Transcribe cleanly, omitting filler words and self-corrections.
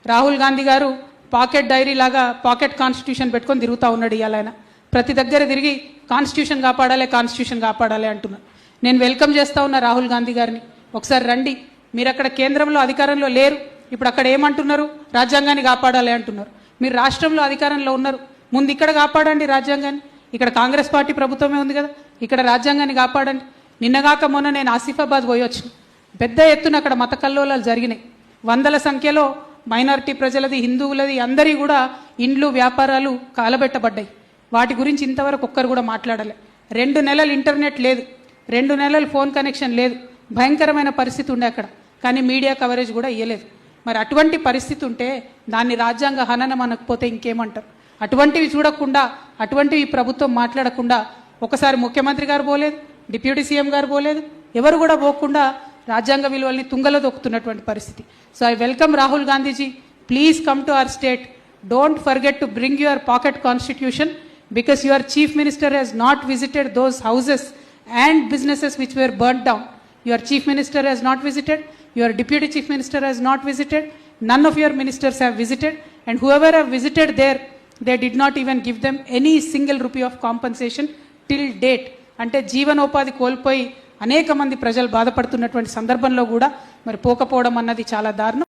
రాహుల్ గాంధీ గారు pocket dairy లాగా pocket constitution పెట్టుకొని తిరుగుతూ ఉన్నాడు. ఇవాళ ఆయన ప్రతి దగ్గర తిరిగి కాన్స్టిట్యూషన్ కాపాడాలి అంటున్నారు. నేను వెల్కమ్ చేస్తూ ఉన్నా రాహుల్ గాంధీ గారిని. ఒకసారి రండి, మీరు అక్కడ కేంద్రంలో అధికారంలో లేరు, ఇప్పుడు అక్కడ ఏమంటున్నారు? రాజ్యాంగాన్ని కాపాడాలి అంటున్నారు. మీరు రాష్ట్రంలో అధికారంలో ఉన్నారు, ముందు ఇక్కడ కాపాడండి రాజ్యాంగాన్ని. ఇక్కడ కాంగ్రెస్ పార్టీ ప్రభుత్వమే ఉంది కదా, ఇక్కడ రాజ్యాంగాన్ని కాపాడండి. నిన్నగాక మొన్న నేను ఆసిఫాబాద్ పోయి వచ్చిన. పెద్ద ఎత్తున అక్కడ మత కల్లోలాలు జరిగినాయి. వందల సంఖ్యలో మైనారిటీ ప్రజలది, హిందువులది అందరి కూడా ఇండ్లు వ్యాపారాలు కాలబెట్టబడ్డాయి. వాటి గురించి ఇంతవరకు ఒక్కరు కూడా మాట్లాడలే. 2 నెలలు ఇంటర్నెట్ లేదు, 2 నెలలు ఫోన్ కనెక్షన్ లేదు, భయంకరమైన పరిస్థితి ఉండే అక్కడ. కానీ మీడియా కవరేజ్ కూడా ఇవ్వలేదు. మరి అటువంటి పరిస్థితి ఉంటే దాన్ని రాజ్యాంగ హననం అనకపోతే ఇంకేమంటారు? అటువంటివి చూడకుండా, అటువంటివి ప్రభుత్వం మాట్లాడకుండా ఒకసారి ముఖ్యమంత్రి గారు పోలేదు, డిప్యూటీ సీఎం గారు పోలేదు, ఎవరు కూడా పోకుండా రాజ్యాంగ విలువల్ని తుంగలో దొక్కుతున్నటువంటి పరిస్థితి. So I welcome Rahul Gandhiji, please come to our state. Don't forget to bring your pocket constitution because your chief minister has not visited those houses and businesses which were burnt down. Your chief minister has not visited, your deputy chief minister has not visited, none of your ministers have visited, and whoever have visited there, they did not even give them any single rupee of compensation till date. అంటే జీవనోపాధి కోల్పోయి అనేక మంది ప్రజలు బాధపడుతున్నటువంటి సందర్భంలో కూడా మరి పోకపోవడం అన్నది చాలా దారుణం.